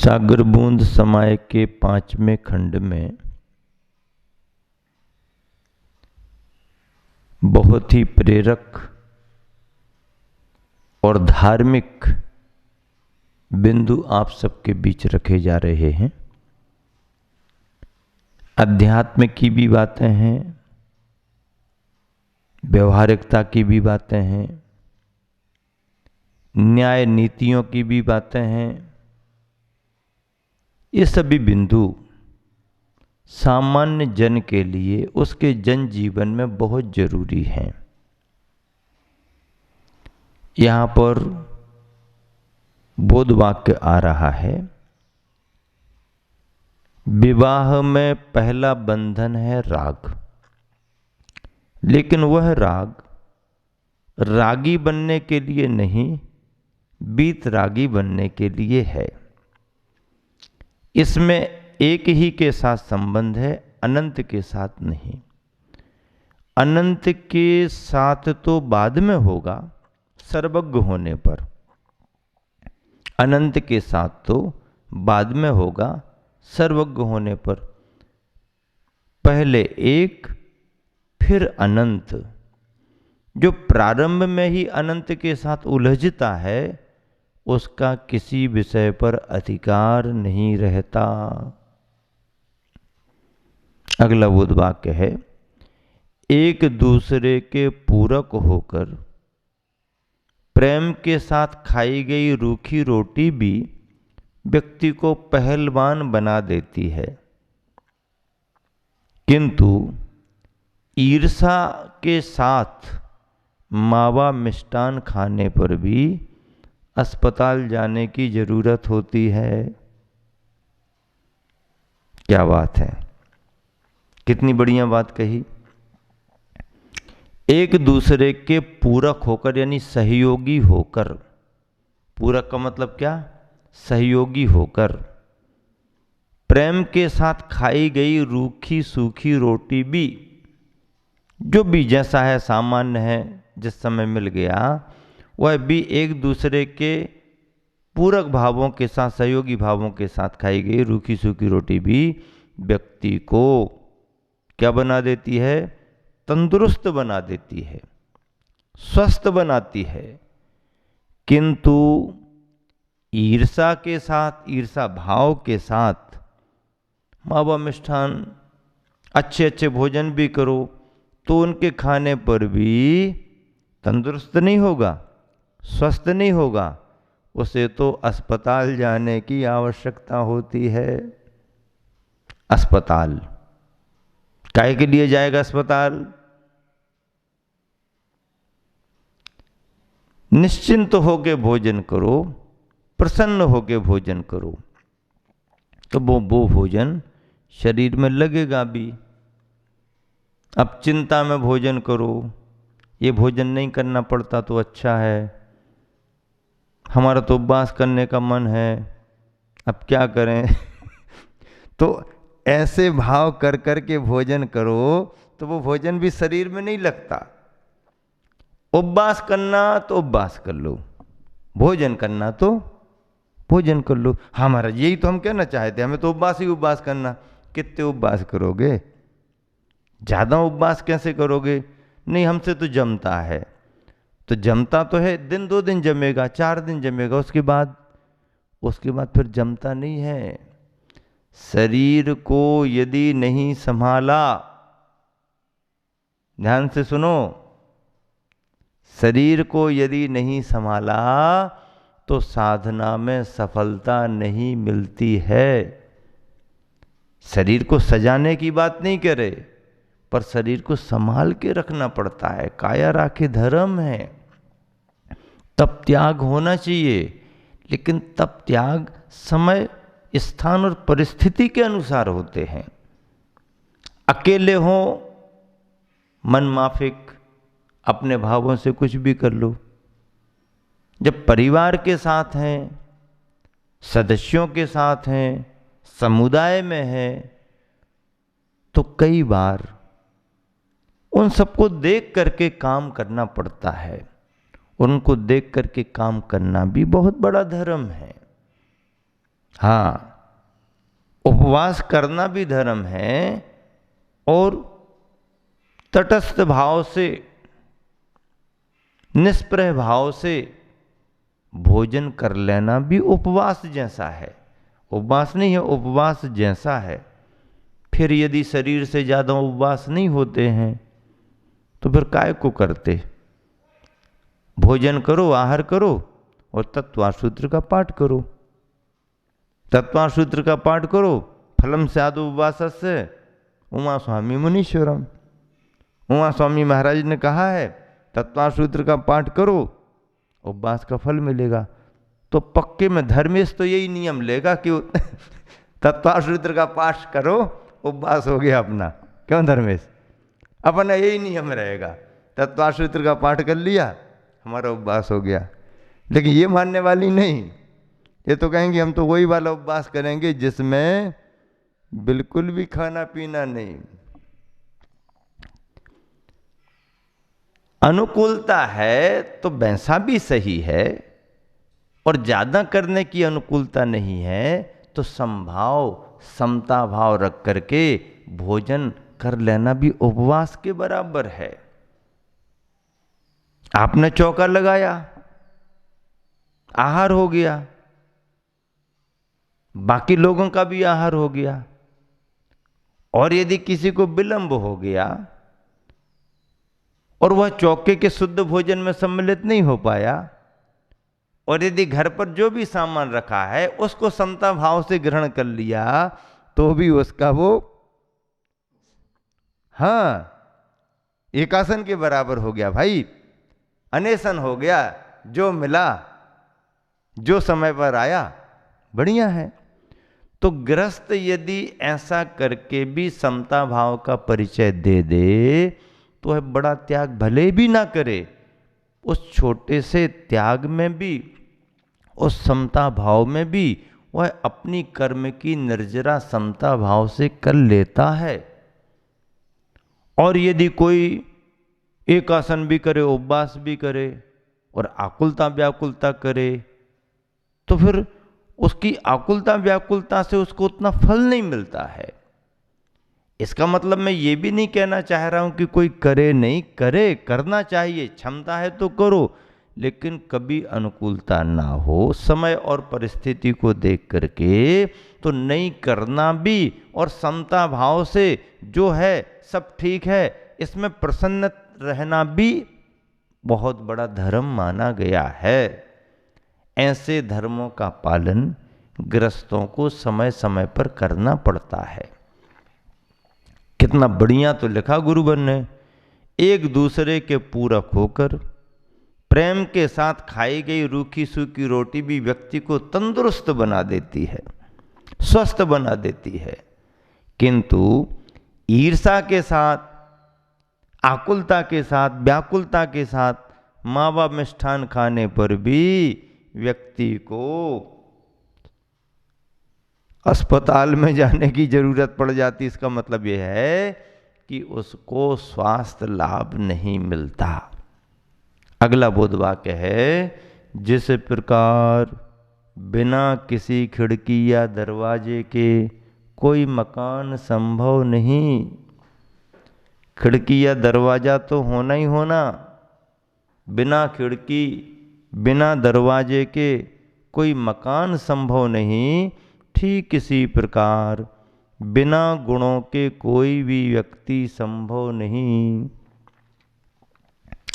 सागर बूंद समाय के 5वें खंड में बहुत ही प्रेरक और धार्मिक बिंदु आप सबके बीच रखे जा रहे हैं। अध्यात्म की भी बातें हैं, व्यवहारिकता की भी बातें हैं, न्याय नीतियों की भी बातें हैं। ये सभी बिंदु सामान्य जन के लिए उसके जन जीवन में बहुत जरूरी हैं। यहाँ पर बोध वाक्य आ रहा है, विवाह में पहला बंधन है राग, लेकिन वह राग रागी बनने के लिए नहीं, बीत रागी बनने के लिए है। इसमें एक ही के साथ संबंध है, अनंत के साथ नहीं। अनंत के साथ तो बाद में होगा, सर्वज्ञ होने पर। अनंत के साथ तो बाद में होगा, सर्वज्ञ होने पर। पहले एक फिर अनंत। जो प्रारंभ में ही अनंत के साथ उलझता है, उसका किसी विषय पर अधिकार नहीं रहता। अगला बोध वाक्य है, एक दूसरे के पूरक होकर प्रेम के साथ खाई गई रूखी रोटी भी व्यक्ति को पहलवान बना देती है, किंतु ईर्षा के साथ मावा मिष्टान खाने पर भी अस्पताल जाने की जरूरत होती है। क्या बात है, कितनी बढ़िया बात कही। एक दूसरे के पूरक होकर, यानी सहयोगी होकर। पूरक का मतलब क्या? सहयोगी होकर। प्रेम के साथ खाई गई रूखी सूखी रोटी भी, जो भी जैसा है सामान्य है, जिस समय मिल गया, वह भी एक दूसरे के पूरक भावों के साथ, सहयोगी भावों के साथ खाई गई रूखी सूखी रोटी भी व्यक्ति को क्या बना देती है? तंदुरुस्त बना देती है, स्वस्थ बनाती है। किंतु ईर्षा के साथ, ईर्षा भाव के साथ मावा मिष्ठान, अच्छे अच्छे भोजन भी करो तो उनके खाने पर भी तंदुरुस्त नहीं होगा, स्वस्थ नहीं होगा। उसे तो अस्पताल जाने की आवश्यकता होती है। अस्पताल काहे के लिए जाएगा अस्पताल? निश्चिंत होके भोजन करो, प्रसन्न होके भोजन करो, तो वो भोजन शरीर में लगेगा भी। अब चिंता में भोजन करो, ये भोजन नहीं करना पड़ता तो अच्छा है, हमारा तो उपवास करने का मन है, अब क्या करें तो ऐसे भाव कर कर के भोजन करो तो वो भोजन भी शरीर में नहीं लगता। उपवास करना तो उपवास कर लो, भोजन करना तो भोजन कर लो। हाँ महाराज, यही तो हम कहना चाहते हैं, हमें तो उपवास ही उपवास करना। कितने उपवास करोगे? ज्यादा उपवास कैसे करोगे? नहीं, हमसे तो जमता है। तो जमता तो है, दिन 2 दिन जमेगा, 4 दिन जमेगा, उसके बाद फिर जमता नहीं है। शरीर को यदि नहीं संभाला, ध्यान से सुनो, शरीर को यदि नहीं संभाला तो साधना में सफलता नहीं मिलती है। शरीर को सजाने की बात नहीं करे, पर शरीर को संभाल के रखना पड़ता है। काया राखे धर्म है। तब त्याग होना चाहिए, लेकिन तब त्याग समय, स्थान और परिस्थिति के अनुसार होते हैं। अकेले हो, मन माफिक, अपने भावों से कुछ भी कर लो। जब परिवार के साथ हैं, सदस्यों के साथ हैं, समुदाय में हैं, तो कई बार उन सबको देख करके काम करना पड़ता है। उनको देख करके काम करना भी बहुत बड़ा धर्म है। हाँ, उपवास करना भी धर्म है और तटस्थ भाव से, निष्प्रह भाव से भोजन कर लेना भी उपवास जैसा है। उपवास नहीं है, उपवास जैसा है। फिर यदि शरीर से ज्यादा उपवास नहीं होते हैं तो फिर काय को करते? भोजन करो, आहार करो और तत्वार सूत्र का पाठ करो। तत्वार सूत्र का पाठ करो। फलम स्याद उपवासस्य उमा स्वामी मुनीश्वरम। उमा स्वामी महाराज ने कहा है तत्वार सूत्र का पाठ करो, उपवास का फल मिलेगा। तो पक्के में धर्मेश तो यही नियम लेगा कि तत्वार सूत्र का पाठ करो, उपवास हो गया अपना। क्यों धर्मेश? अपना यही नियम रहेगा, तत्वार सूत्र का पाठ कर लिया, हमारा उपवास हो गया। लेकिन ये मानने वाली नहीं, ये तो कहेंगे हम तो वही वाला उपवास करेंगे जिसमें बिल्कुल भी खाना पीना नहीं। अनुकूलता है तो वैसा भी सही है, और ज्यादा करने की अनुकूलता नहीं है तो समभाव, समता भाव रख करके भोजन कर लेना भी उपवास के बराबर है। आपने चौका लगाया, आहार हो गया, बाकी लोगों का भी आहार हो गया। और यदि किसी को विलंब हो गया और वह चौके के शुद्ध भोजन में सम्मिलित नहीं हो पाया, और यदि घर पर जो भी सामान रखा है उसको समता भाव से ग्रहण कर लिया, तो भी उसका वो हाँ एकासन के बराबर हो गया भाई। अनेसन हो गया, जो मिला, जो समय पर आया, बढ़िया है। तो गृहस्थ यदि ऐसा करके भी समता भाव का परिचय दे दे तो है बड़ा त्याग भले भी ना करे, उस छोटे से त्याग में भी, उस समता भाव में भी वह अपनी कर्म की निर्जरा समता भाव से कर लेता है। और यदि कोई एक आसन भी करे, उपवास भी करे और आकुलता व्याकुलता करे, तो फिर उसकी आकुलता व्याकुलता से उसको उतना फल नहीं मिलता है। इसका मतलब मैं ये भी नहीं कहना चाह रहा हूं कि कोई करे नहीं, करे, करना चाहिए, क्षमता है तो करो, लेकिन कभी अनुकूलता ना हो, समय और परिस्थिति को देख करके तो नहीं करना भी, और समता भाव से जो है सब ठीक है, इसमें प्रसन्न रहना भी बहुत बड़ा धर्म माना गया है। ऐसे धर्मों का पालन गृहस्थों को समय समय पर करना पड़ता है। कितना बढ़िया तो लिखा गुरुवर ने, एक दूसरे के पूरक होकर प्रेम के साथ खाई गई रूखी सूखी रोटी भी व्यक्ति को तंदुरुस्त बना देती है, स्वस्थ बना देती है। किंतु ईर्षा के साथ, आकुलता के साथ, व्याकुलता के साथ मावा मिष्ठान खाने पर भी व्यक्ति को अस्पताल में जाने की जरूरत पड़ जाती। इसका मतलब यह है कि उसको स्वास्थ्य लाभ नहीं मिलता। अगला बोध वाक्य है, जिस प्रकार बिना किसी खिड़की या दरवाजे के कोई मकान संभव नहीं। खिड़की या दरवाजा तो होना ही होना, बिना खिड़की बिना दरवाजे के कोई मकान संभव नहीं। ठीक इसी प्रकार बिना गुणों के कोई भी व्यक्ति संभव नहीं।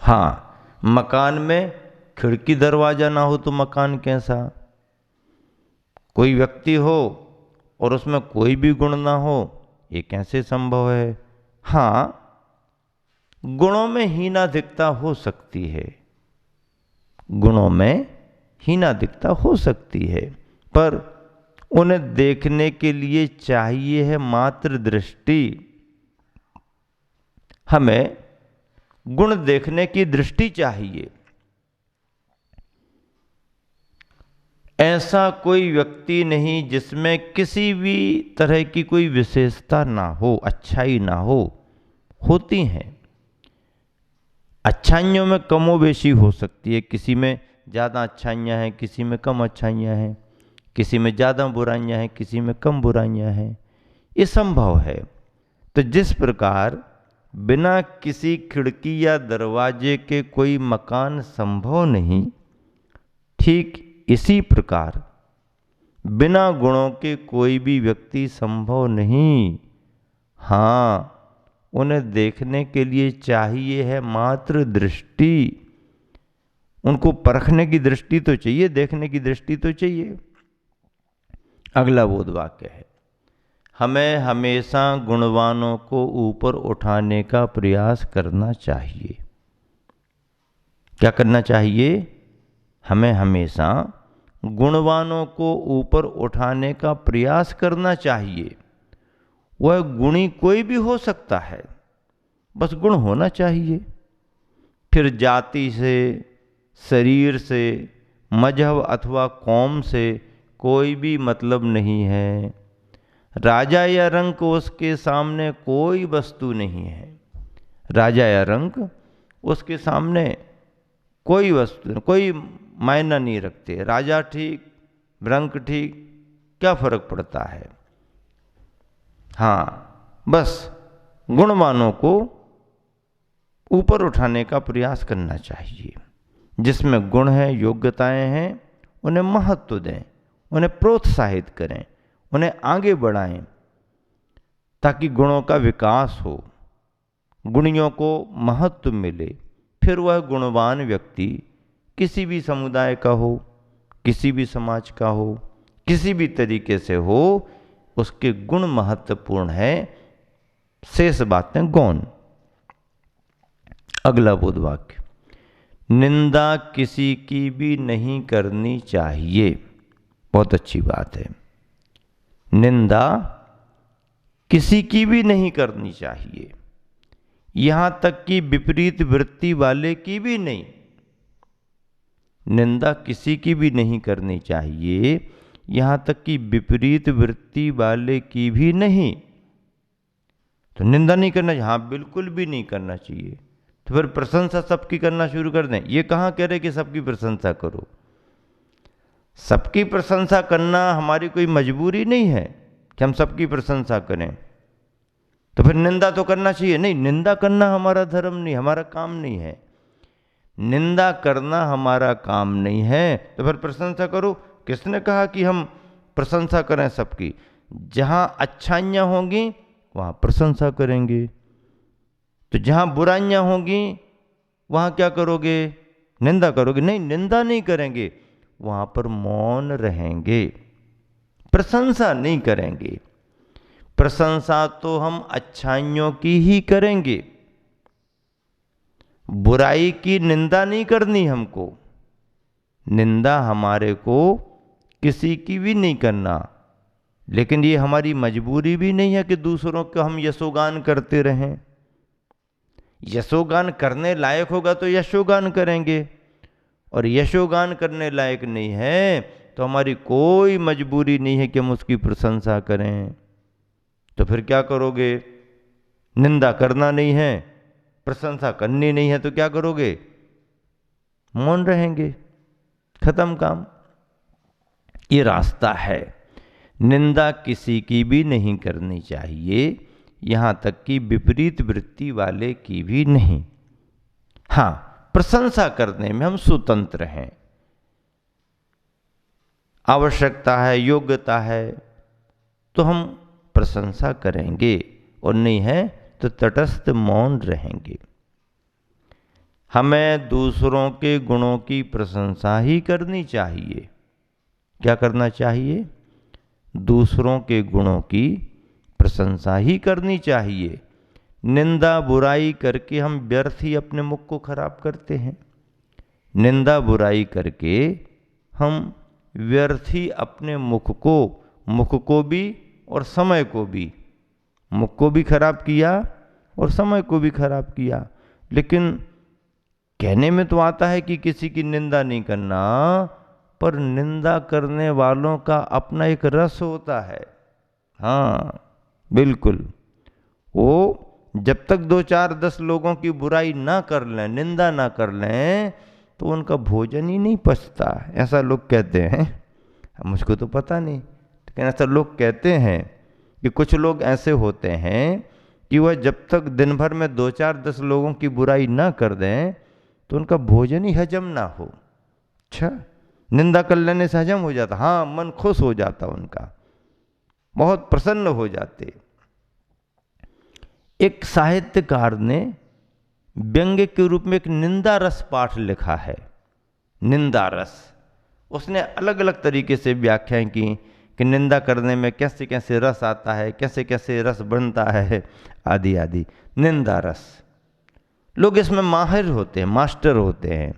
हाँ, मकान में खिड़की दरवाजा ना हो तो मकान कैसा? कोई व्यक्ति हो और उसमें कोई भी गुण ना हो, ये कैसे संभव है? हाँ, गुणों में हीनाधिकता हो सकती है, गुणों में हीनाधिकता हो सकती है, पर उन्हें देखने के लिए चाहिए है मात्र दृष्टि। हमें गुण देखने की दृष्टि चाहिए। ऐसा कोई व्यक्ति नहीं जिसमें किसी भी तरह की कोई विशेषता ना हो, अच्छाई ना हो। होती हैं अच्छाइयों में कमोबेशी हो सकती है, किसी में ज़्यादा अच्छाइयाँ हैं, किसी में कम अच्छाइयाँ हैं, किसी में ज़्यादा बुराइयां हैं, किसी में कम बुराइयां हैं, ये संभव है। तो जिस प्रकार बिना किसी खिड़की या दरवाजे के कोई मकान संभव नहीं, ठीक इसी प्रकार बिना गुणों के कोई भी व्यक्ति संभव नहीं। हाँ, उन्हें देखने के लिए चाहिए है मात्र दृष्टि। उनको परखने की दृष्टि तो चाहिए, देखने की दृष्टि तो चाहिए। अगला बोध वाक्य है, हमें हमेशा गुणवानों को ऊपर उठाने का प्रयास करना चाहिए। क्या करना चाहिए? हमें हमेशा गुणवानों को ऊपर उठाने का प्रयास करना चाहिए। वह गुणी कोई भी हो सकता है, बस गुण होना चाहिए। फिर जाति से, शरीर से, मजहब अथवा कौम से कोई भी मतलब नहीं है। राजा या रंक उसके सामने कोई वस्तु नहीं है। राजा या रंक उसके सामने कोई वस्तु, कोई मायना नहीं रखते। राजा ठीक, रंक ठीक, क्या फर्क पड़ता है। हाँ, बस गुणवानों को ऊपर उठाने का प्रयास करना चाहिए। जिसमें गुण है, योग्यताएं हैं, उन्हें महत्व दें, उन्हें प्रोत्साहित करें, उन्हें आगे बढ़ाएं, ताकि गुणों का विकास हो, गुणियों को महत्व मिले। फिर वह गुणवान व्यक्ति किसी भी समुदाय का हो, किसी भी समाज का हो, किसी भी तरीके से हो, उसके गुण महत्वपूर्ण है, शेष बातें गौण। अगला बोध वाक्य, निंदा किसी की भी नहीं करनी चाहिए। बहुत अच्छी बात है। निंदा किसी की भी नहीं करनी चाहिए, यहां तक कि विपरीत वृत्ति वाले की भी नहीं। निंदा किसी की भी नहीं करनी चाहिए, यहां तक कि विपरीत वृत्ति वाले की भी नहीं। तो निंदा नहीं करना चाहिए, हाँ बिल्कुल भी नहीं करना चाहिए। तो फिर प्रशंसा सबकी करना शुरू कर दें। ये कहाँ कह रहे कि सबकी प्रशंसा करो। सबकी प्रशंसा करना हमारी कोई मजबूरी नहीं है कि हम सबकी प्रशंसा करें। तो फिर निंदा तो करना चाहिए? नहीं, निंदा करना हमारा धर्म नहीं, हमारा काम नहीं है। निंदा करना हमारा काम नहीं है, तो फिर प्रशंसा करो। किसने कहा कि हम प्रशंसा करें सबकी? जहां अच्छाइयां होंगी वहां प्रशंसा करेंगे, तो जहां बुराइयां होंगी वहां क्या करोगे? निंदा करोगे? नहीं, निंदा नहीं करेंगे, वहां पर मौन रहेंगे, प्रशंसा नहीं करेंगे। प्रशंसा तो हम अच्छाइयों की ही करेंगे, बुराई की निंदा नहीं करनी हमको। निंदा हमारे को किसी की भी नहीं करना, लेकिन ये हमारी मजबूरी भी नहीं है कि दूसरों को हम यशोगान करते रहें। यशोगान करने लायक होगा तो यशोगान करेंगे, और यशोगान करने लायक नहीं है तो हमारी कोई मजबूरी नहीं है कि हम उसकी प्रशंसा करें। तो फिर क्या करोगे? निंदा करना नहीं है, प्रशंसा करनी नहीं है, तो क्या करोगे? मौन रहेंगे, खत्म काम। ये रास्ता है। निंदा किसी की भी नहीं करनी चाहिए, यहां तक कि विपरीत वृत्ति वाले की भी नहीं। हां, प्रशंसा करने में हम स्वतंत्र हैं। आवश्यकता है, योग्यता है तो हम प्रशंसा करेंगे, और नहीं है तो तटस्थ मौन रहेंगे। हमें दूसरों के गुणों की प्रशंसा ही करनी चाहिए। क्या करना चाहिए? दूसरों के गुणों की प्रशंसा ही करनी चाहिए। निंदा बुराई करके हम व्यर्थ ही अपने मुख को खराब करते हैं। निंदा बुराई करके हम व्यर्थ ही अपने मुख को भी और समय को भी, मुख को भी खराब किया और समय को भी खराब किया। लेकिन कहने में तो आता है कि किसी की निंदा नहीं करना, पर निंदा करने वालों का अपना एक रस होता है। हाँ बिल्कुल, वो जब तक 2 4 10 लोगों की बुराई ना कर लें, निंदा ना कर लें, तो उनका भोजन ही नहीं पचता, ऐसा लोग कहते हैं। मुझको तो पता नहीं। लेकिन ऐसा लोग कहते हैं कि कुछ लोग ऐसे होते हैं कि वह जब तक दिन भर में 2-4-10 लोगों की बुराई ना कर दें तो उनका भोजन ही हजम ना हो। अच्छा, निंदा कर लेने से हजम हो जाता? हाँ, मन खुश हो जाता उनका, बहुत प्रसन्न हो जाते। एक साहित्यकार ने व्यंग्य के रूप में एक निंदा रस पाठ लिखा है। निंदा रस, उसने अलग अलग तरीके से व्याख्याएं की कि निंदा करने में कैसे कैसे रस आता है, कैसे कैसे रस बनता है, आदि आदि। निंदा रस, लोग इसमें माहिर होते हैं, मास्टर होते हैं।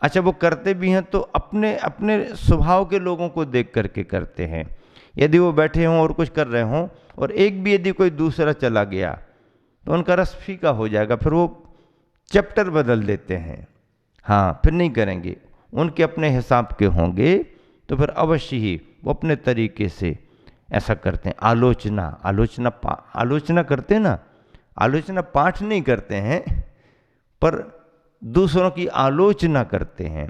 अच्छा, वो करते भी हैं तो अपने अपने स्वभाव के लोगों को देख करके करते हैं। यदि वो बैठे हों और कुछ कर रहे हों और एक भी यदि कोई दूसरा चला गया तो उनका रस फीका हो जाएगा, फिर वो चैप्टर बदल देते हैं। हाँ, फिर नहीं करेंगे, उनके अपने हिसाब के होंगे तो फिर अवश्य ही वो अपने तरीके से ऐसा करते हैं। आलोचना करते हैं ना, आलोचना पाठ नहीं करते हैं पर दूसरों की आलोचना करते हैं।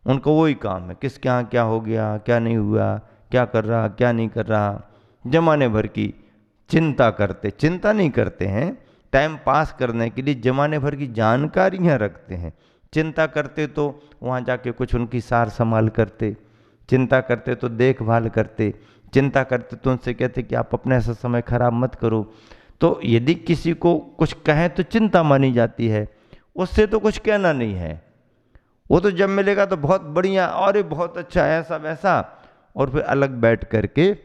उनको वही काम है, किसके यहाँ क्या हो गया, क्या नहीं हुआ, क्या कर रहा, क्या नहीं कर रहा, जमाने भर की चिंता करते। चिंता नहीं करते हैं, टाइम पास करने के लिए जमाने भर की जानकारियाँ रखते हैं। चिंता करते तो वहाँ जाके कुछ उनकी सार संभाल करते, चिंता करते तो देखभाल करते, चिंता करते तो उनसे कहते कि आप अपने ऐसा समय खराब मत करो। तो यदि किसी को कुछ कहें तो चिंता मानी जाती है, उससे तो कुछ कहना नहीं है। वो तो जब मिलेगा तो बहुत बढ़िया, और बहुत अच्छा, ऐसा वैसा, और फिर अलग बैठ करके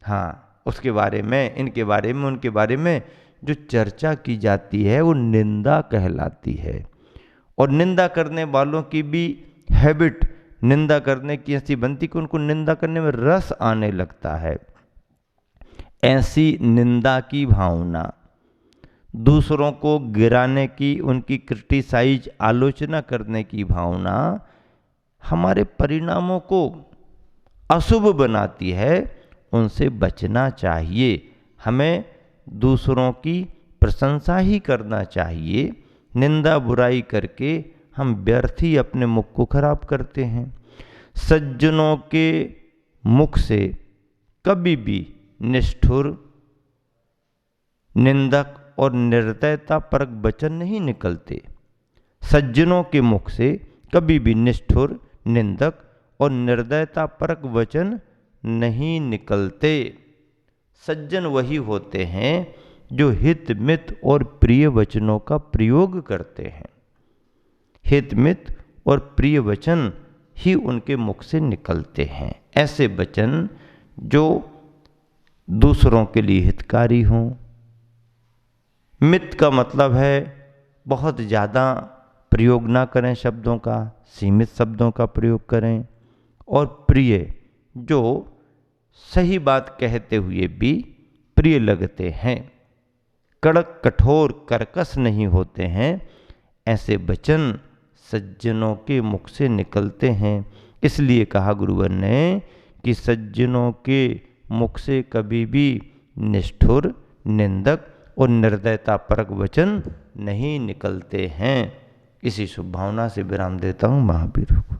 हाँ उसके बारे में, इनके बारे में, उनके बारे में जो चर्चा की जाती है वो निंदा कहलाती है। और निंदा करने वालों की भी हैबिट निंदा करने की ऐसी बनती कि उनको निंदा करने में रस आने लगता है। ऐसी निंदा की भावना, दूसरों को गिराने की, उनकी क्रिटिसाइज, आलोचना करने की भावना हमारे परिणामों को अशुभ बनाती है। उनसे बचना चाहिए। हमें दूसरों की प्रशंसा ही करना चाहिए। निंदा बुराई करके हम व्यर्थ ही अपने मुख को खराब करते हैं। सज्जनों के मुख से कभी भी निष्ठुर, निंदक और निर्दयता परक वचन नहीं निकलते। सज्जनों के मुख से कभी भी निष्ठुर, निंदक और निर्दयता परक वचन नहीं निकलते। सज्जन वही होते हैं जो हित मित और प्रिय वचनों का प्रयोग करते हैं। हित मित और प्रिय वचन ही उनके मुख से निकलते हैं। ऐसे वचन जो दूसरों के लिए हितकारी हों। मित का मतलब है बहुत ज़्यादा प्रयोग ना करें शब्दों का, सीमित शब्दों का प्रयोग करें। और प्रिय, जो सही बात कहते हुए भी प्रिय लगते हैं, कड़क कठोर कर्कश नहीं होते हैं। ऐसे वचन सज्जनों के मुख से निकलते हैं। इसलिए कहा गुरुवर ने कि सज्जनों के मुख से कभी भी निष्ठुर, निंदक और निर्दयता परक वचन नहीं निकलते हैं। इसी शुभ भावना से विराम देता हूँ। महावीर को